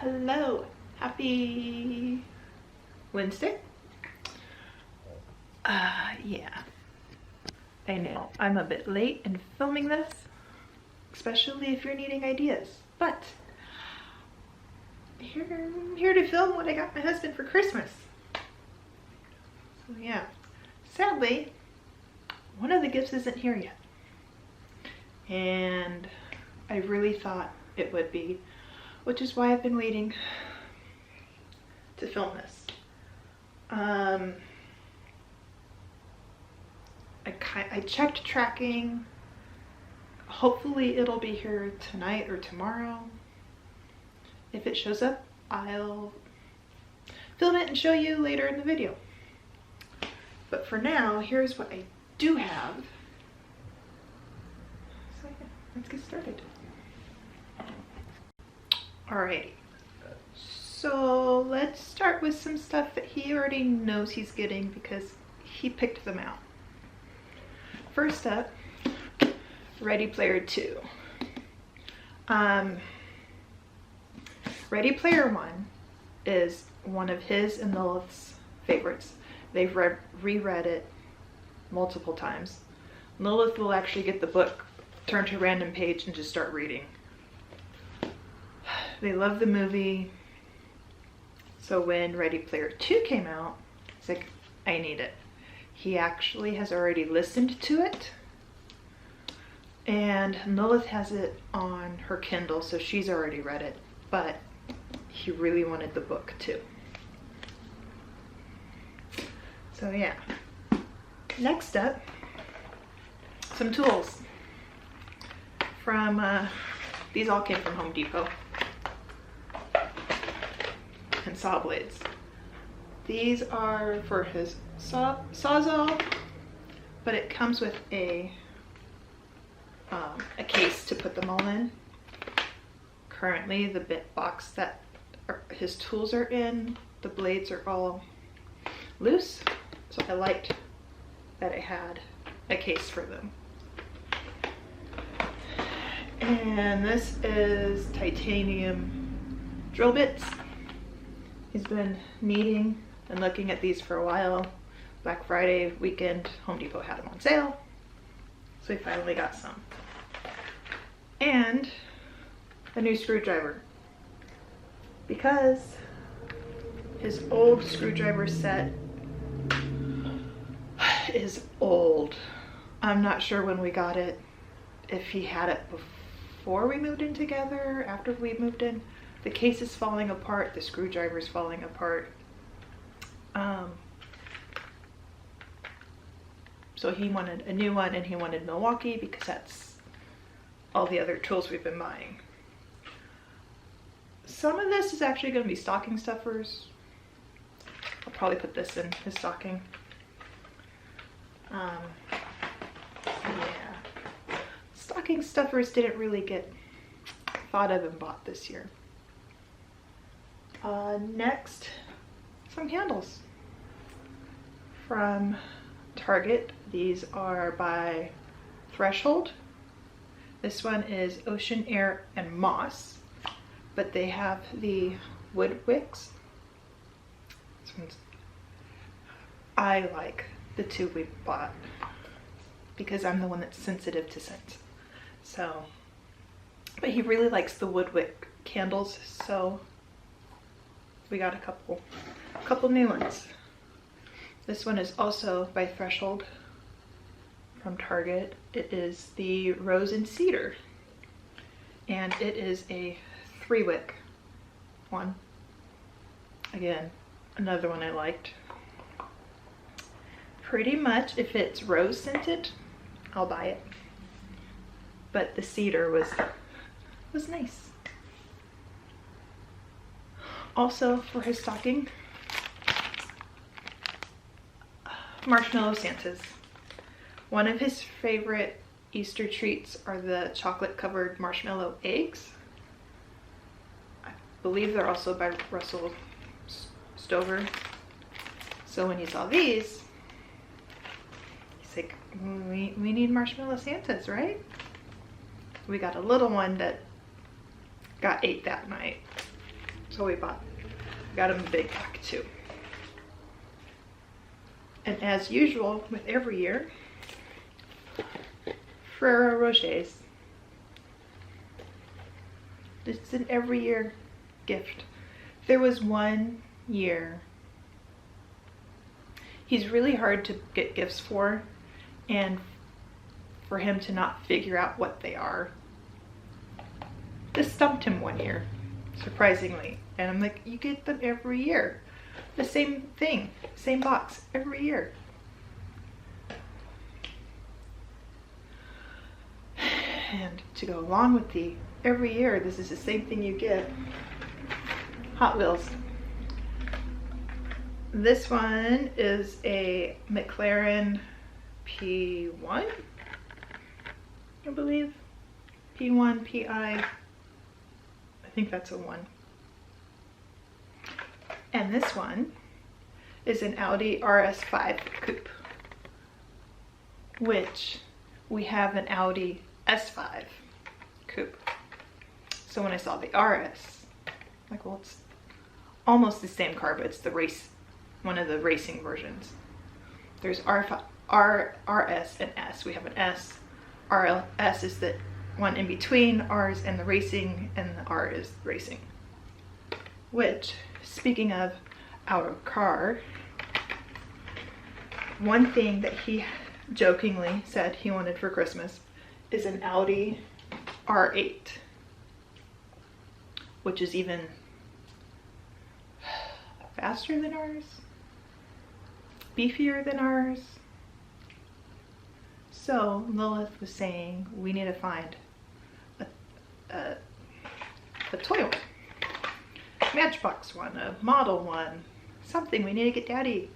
Hello, happy Wednesday. Yeah, I know I'm a bit late in filming this, especially if you're needing ideas, but I'm here to film what I got my husband for Christmas. So yeah, sadly, one of the gifts isn't here yet, and I really thought it would be, which is why I've been waiting to film this. I checked tracking. Hopefully it'll be here tonight or tomorrow. If it shows up, I'll film it and show you later in the video. But for now, here's what I do have. So yeah, let's get started. Alrighty. So let's start with some stuff that he already knows he's getting because he picked them out. First up, Ready Player 2. Ready Player 1 is one of his and Lilith's favorites. They've reread it multiple times. Lilith will actually get the book, turn to a random page, and just start reading. They love the movie. So when Ready Player 2 came out, he's like, I need it. He actually has already listened to it. And Lilith has it on her Kindle, so she's already read it. But he really wanted the book too. So yeah. Next up, some tools. These all came from Home Depot. And saw blades. These are for his sawzall, but it comes with a case to put them all in. Currently, the bit box that his tools are in, the blades are all loose, so I liked that I had a case for them. And this is titanium drill bits. He's been needing and looking at these for a while. Black Friday weekend, Home Depot had them on sale, so we finally got some. And a new screwdriver, because his old screwdriver set is old. I'm not sure when we got it, if he had it before we moved in together, after we moved in. The case is falling apart, the screwdriver is falling apart. So he wanted a new one, and he wanted Milwaukee because that's all the other tools we've been buying. Some of this is actually going to be stocking stuffers. I'll probably put this in his stocking. Yeah. Stocking stuffers didn't really get thought of and bought this year. Next, some candles from Target. These are by Threshold. This one is Ocean Air and Moss, but they have the wood wicks. I like the two we bought because I'm the one that's sensitive to scent. So, but he really likes the wood wick candles, so we got a couple new ones. This one is also by Threshold from Target. It is the Rose and Cedar, and it is a 3-wick one. Again, another one I liked. Pretty much if it's rose scented, I'll buy it. But the cedar was nice. Also for his stocking, marshmallow Santas. One of his favorite Easter treats are the chocolate covered marshmallow eggs. I believe they're also by Russell Stover. So when he saw these, he's like, we need marshmallow Santas, right? We got a little one that got ate that night. So we got him a big pack too. And as usual with every year, Ferrero Rochers. It's an every year gift. There was one year, he's really hard to get gifts for, and for him to not figure out what they are. This stumped him one year, surprisingly. And I'm like, you get them every year. The same thing, same box every year. And to go along with the every year, this is the same thing you get. Hot Wheels. This one is a McLaren P1, I believe. P1, PI. I think that's a 1. And this one is an Audi RS5 coupe, which we have an Audi S5 coupe. So when I saw the RS, I'm like, well, it's almost the same car, but it's the one of the racing versions. There's RS and S. We have an S. RS is the one in between R's and the racing, and the R is racing. Which, speaking of our car, one thing that he jokingly said he wanted for Christmas is an Audi R8, which is even faster than ours, beefier than ours. So Lilith was saying we need to find a toy one, Matchbox one, a model one, something. We need to get Daddy.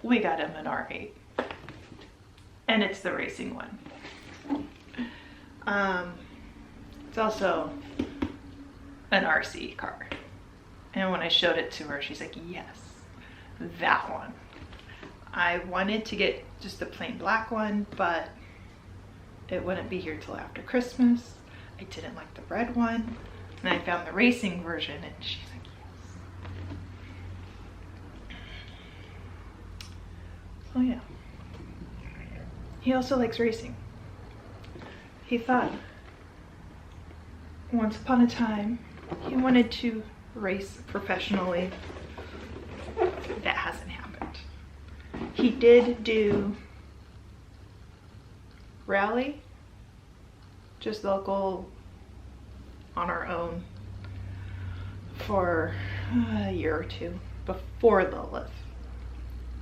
We got him an R8, and it's the racing one. It's also an RC car, and when I showed it to her, she's like, yes, that one. I wanted to get just the plain black one, but it wouldn't be here till after Christmas. I didn't like the red one, and I found the racing version, and she's like, yes. So yeah. He also likes racing. He thought once upon a time he wanted to race professionally. That hasn't happened. He did do rally, just local, on our own, for a year or two before Lilith.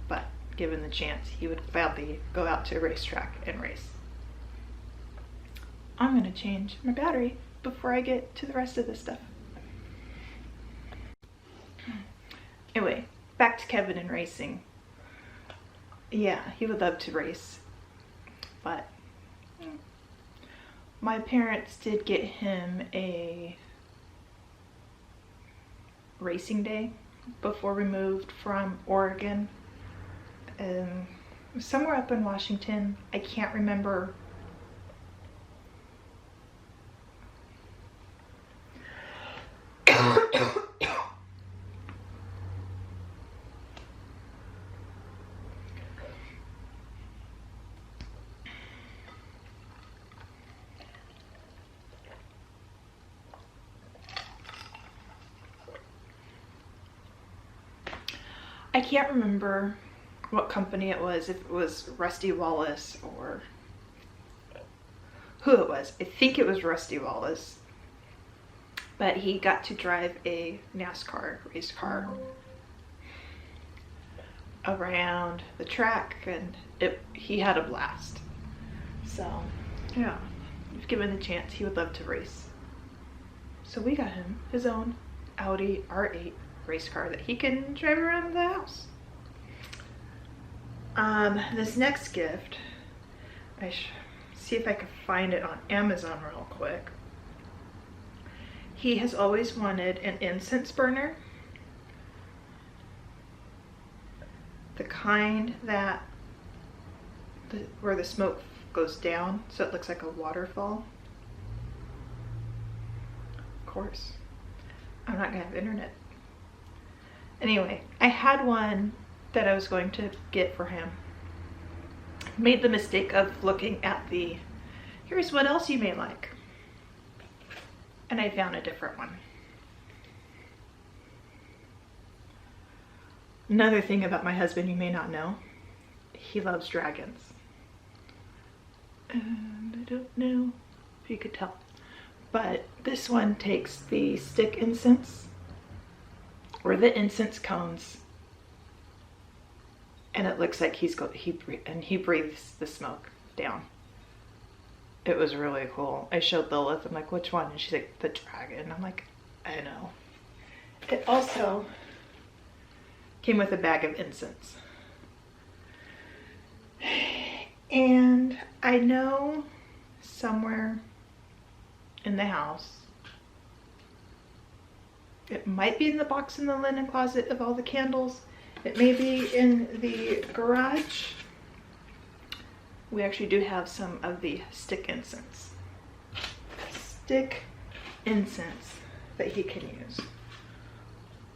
But given the chance, he would gladly go out to a racetrack and race. I'm gonna change my battery before I get to the rest of this stuff. Anyway, back to Kevin and racing. Yeah, he would love to race, but my parents did get him a racing day before we moved from Oregon. Somewhere up in Washington. I can't remember. I can't remember what company it was, if it was Rusty Wallace or who it was. I think it was Rusty Wallace. But he got to drive a NASCAR race car around the track, and he had a blast. So yeah, if given the chance, he would love to race. So we got him his own Audi R8 race car that he can drive around the house. This next gift, I see if I can find it on Amazon real quick. He has always wanted an incense burner, the kind that where the smoke goes down so it looks like a waterfall. course. I'm not gonna have internet. Anyway, I had one that I was going to get for him. Made the mistake of looking at the, here's what else you may like. And I found a different one. Another thing about my husband you may not know, he loves dragons. And I don't know if you could tell, but this one takes the stick incense or the incense cones, and it looks like he breathes the smoke down. It was really cool. I showed Lilith, I'm like, which one? And she's like, the dragon. I'm like, I know. It also came with a bag of incense. And I know somewhere in the house, it might be in the box in the linen closet of all the candles. It may be in the garage. We actually do have some of the stick incense. Stick incense that he can use.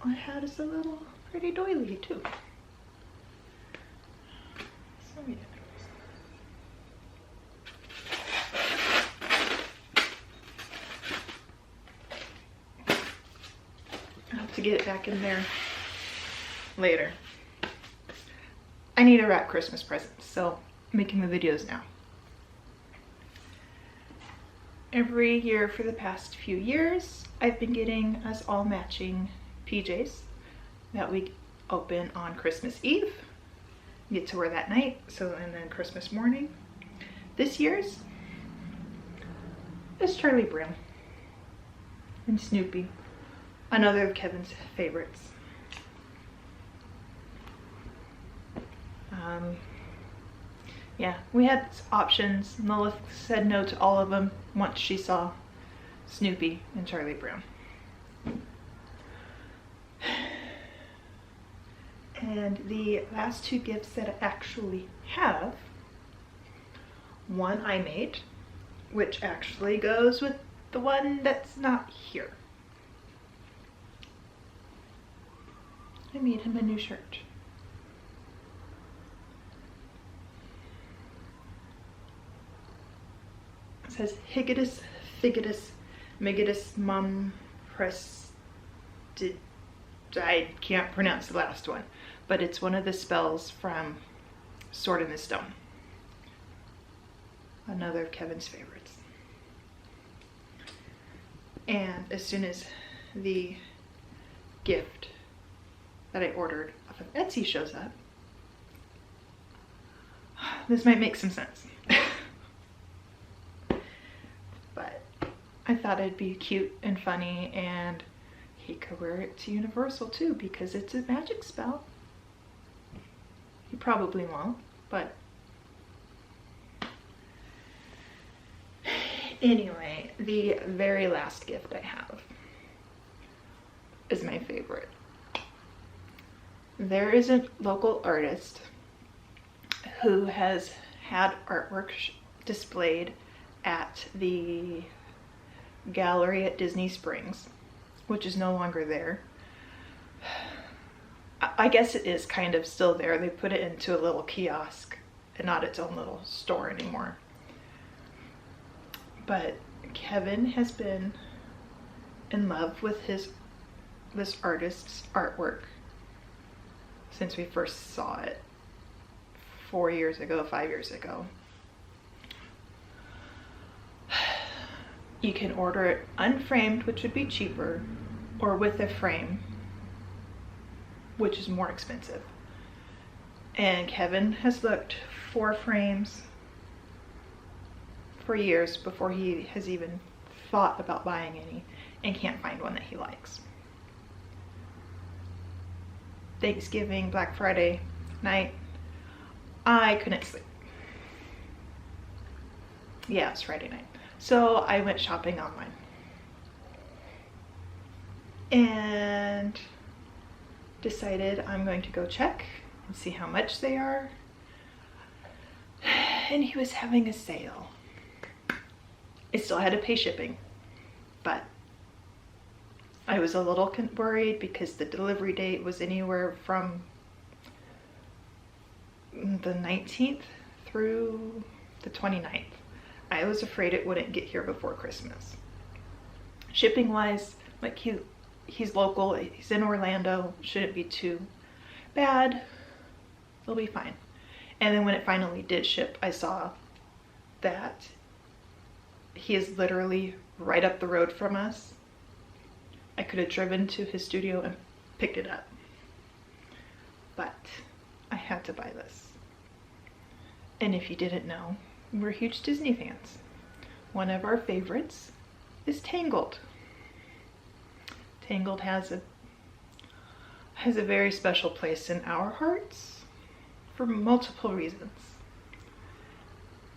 All I had is a little pretty doily too. So yeah. I'll have to get it back in there later. I need to wrap Christmas presents, so I'm making the videos now. Every year for the past few years, I've been getting us all matching PJs that we open on Christmas Eve, get to wear that night, and then Christmas morning. This year's is Charlie Brown and Snoopy, another of Kevin's favorites. Yeah, we had options. Lilith said no to all of them once she saw Snoopy and Charlie Brown. And the last two gifts that I actually have, one I made, which actually goes with the one that's not here. I made him a new shirt. It says Higitus, Figitus, Migitus, Mum, Prestid. I can't pronounce the last one, but it's one of the spells from Sword in the Stone. Another of Kevin's favorites. And as soon as the gift that I ordered off of Etsy shows up, this might make some sense. But I thought it'd be cute and funny, and he could wear it to Universal too because it's a magic spell. He probably won't, but anyway, the very last gift I have is my favorite. There is a local artist who has had artwork displayed at the gallery at Disney Springs, which is no longer there. I guess it is kind of still there. They put it into a little kiosk and not its own little store anymore. But Kevin has been in love with this artist's artwork since we first saw it 4 years ago, 5 years ago. You can order it unframed, which would be cheaper, or with a frame, which is more expensive. And Kevin has looked for frames for years before he has even thought about buying any, and can't find one that he likes. Thanksgiving, Black Friday night, I couldn't sleep. Yeah, it's Friday night. So I went shopping online. And decided I'm going to go check and see how much they are. And he was having a sale. I still had to pay shipping, but I was a little worried because the delivery date was anywhere from the 19th through the 29th. I was afraid it wouldn't get here before Christmas. Shipping wise, like he's local, he's in Orlando, shouldn't be too bad. It'll be fine. And then when it finally did ship, I saw that he is literally right up the road from us. I could have driven to his studio and picked it up, but I had to buy this. And if you didn't know, we're huge Disney fans. One of our favorites is Tangled. Tangled has a very special place in our hearts for multiple reasons.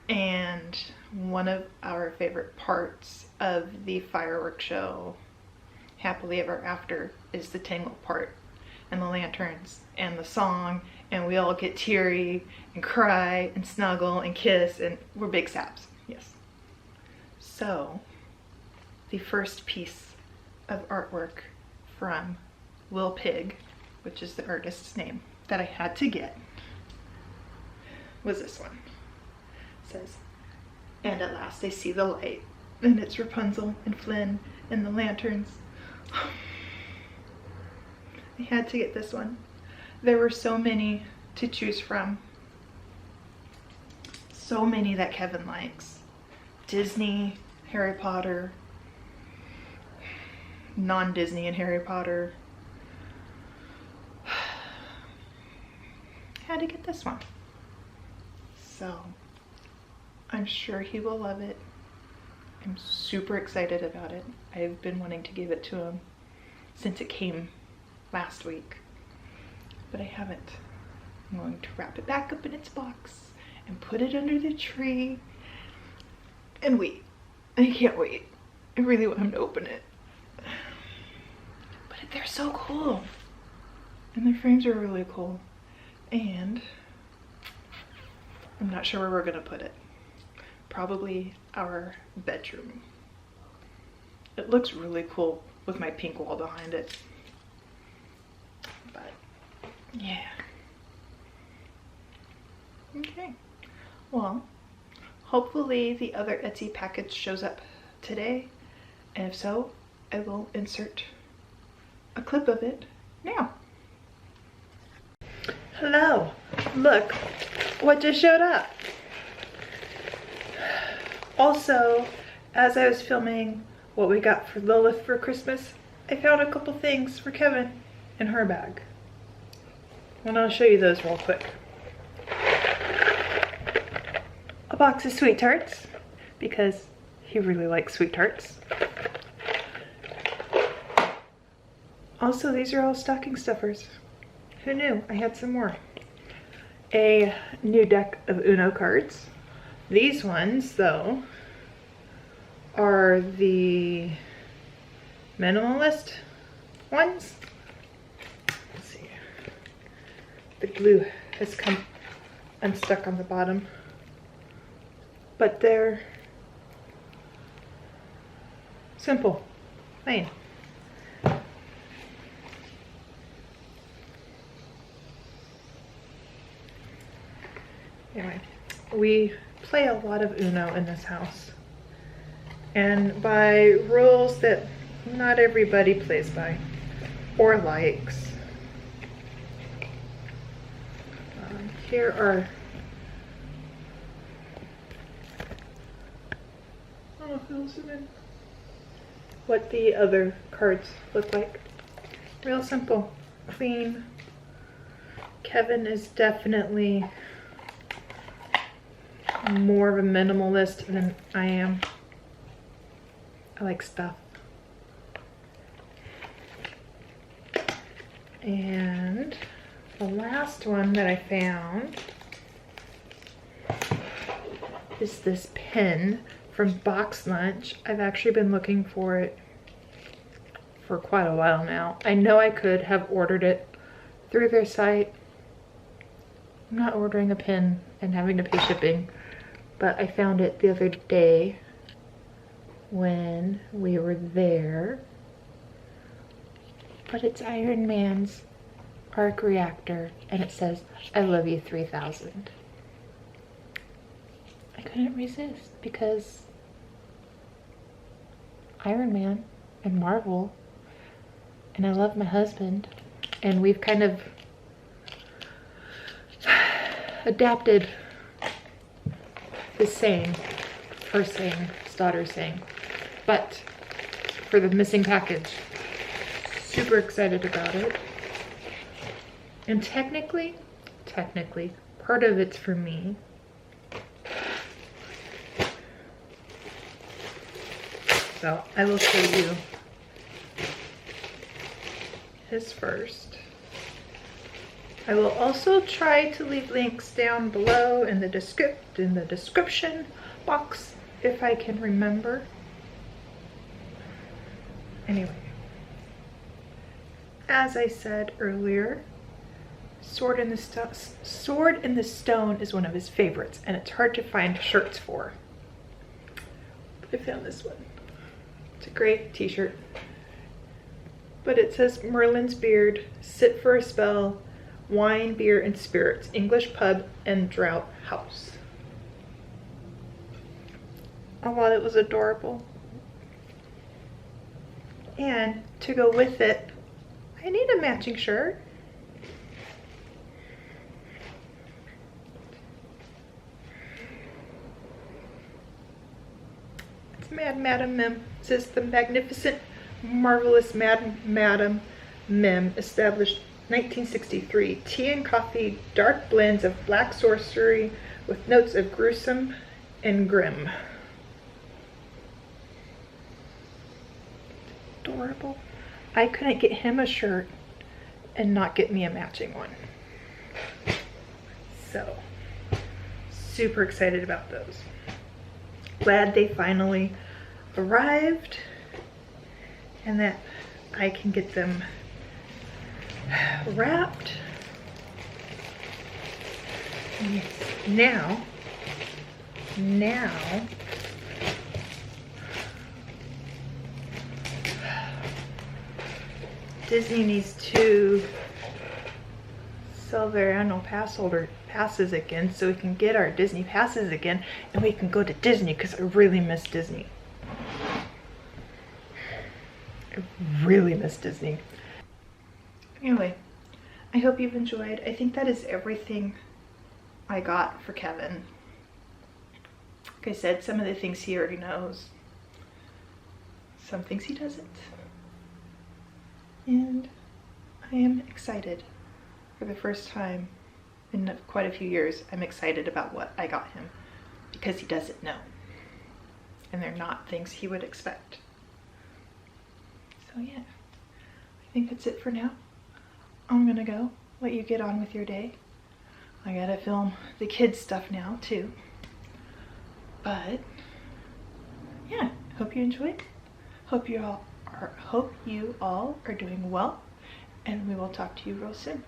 And one of our favorite parts of the fireworks show, Happily Ever After, is the Tangled part, and the lanterns, and the song, and we all get teary, and cry, and snuggle, and kiss, and we're big saps, yes. So, the first piece of artwork from Will Pig, which is the artist's name, that I had to get, was this one. It says, "And at last I see the light, and it's Rapunzel and Flynn and the lanterns." I had to get this one. There were so many to choose from. So many that Kevin likes. Disney, Harry Potter, non-Disney and Harry Potter. I had to get this one. So I'm sure he will love it. I'm super excited about it. I've been wanting to give it to him since it came last week, but I haven't. I'm going to wrap it back up in its box and put it under the tree and wait. I can't wait. I really want him to open it. But they're so cool. And their frames are really cool. And I'm not sure where we're gonna put it. Probably our bedroom. It looks really cool with my pink wall behind it. But yeah. Okay. Well, hopefully the other Etsy package shows up today. And if so, I will insert a clip of it now. Hello, look what just showed up. Also, as I was filming what we got for Lilith for Christmas, I found a couple things for Kevin in her bag. And I'll show you those real quick. A box of sweet tarts, because he really likes sweet tarts. Also, these are all stocking stuffers. Who knew? I had some more. A new deck of Uno cards. These ones, though, are the minimalist ones. Let's see. The glue has come unstuck on the bottom. But they're simple, plain. Anyway, we play a lot of Uno in this house, and by rules that not everybody plays by or likes. Here are, I don't know if it'll zoom in, what the other cards look like. Real simple, clean. Kevin is definitely more of a minimalist than I am. I like stuff. And the last one that I found is this pen from Box Lunch. I've actually been looking for it for quite a while now. I know I could have ordered it through their site. I'm not ordering a pen and having to pay shipping, but I found it the other day when we were there. but it's Iron Man's arc reactor, and it says, "I love you 3000." I couldn't resist because Iron Man and Marvel, and I love my husband, and we've kind of adapted the saying, first saying, daughter saying, but for the missing package. Super excited about it. And technically, part of it's for me. So I will show you his first. I will also try to leave links down below in the description box if I can remember. Anyway, as I said earlier, Sword in the Stone is one of his favorites, and it's hard to find shirts for. But I found this one. It's a great t-shirt. But it says Merlin's Beard, sit for a spell, wine, beer, and spirits, English pub and draught house. I thought it was adorable. And to go with it, I need a matching shirt. It's Madam Mim. It says the magnificent, marvelous Madam Mim, established 1963. Tea and coffee, dark blends of black sorcery with notes of gruesome and grim. Adorable. I couldn't get him a shirt and not get me a matching one. So, super excited about those. Glad they finally arrived and that I can get them wrapped. Now Disney needs to sell their annual passes again so we can get our Disney passes again and we can go to Disney, because I really miss Disney. I really miss Disney. Anyway, I hope you've enjoyed. I think that is everything I got for Kevin. Like I said, some of the things he already knows. Some things he doesn't. And I am excited. For the first time in quite a few years, I'm excited about what I got him, because he doesn't know. And they're not things he would expect. So yeah, I think that's it for now. I'm gonna go let you get on with your day. I gotta film the kids stuff now too. But yeah, hope you enjoyed. Hope you all are doing well, and we will talk to you real soon.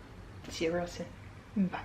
See you real soon. Bye.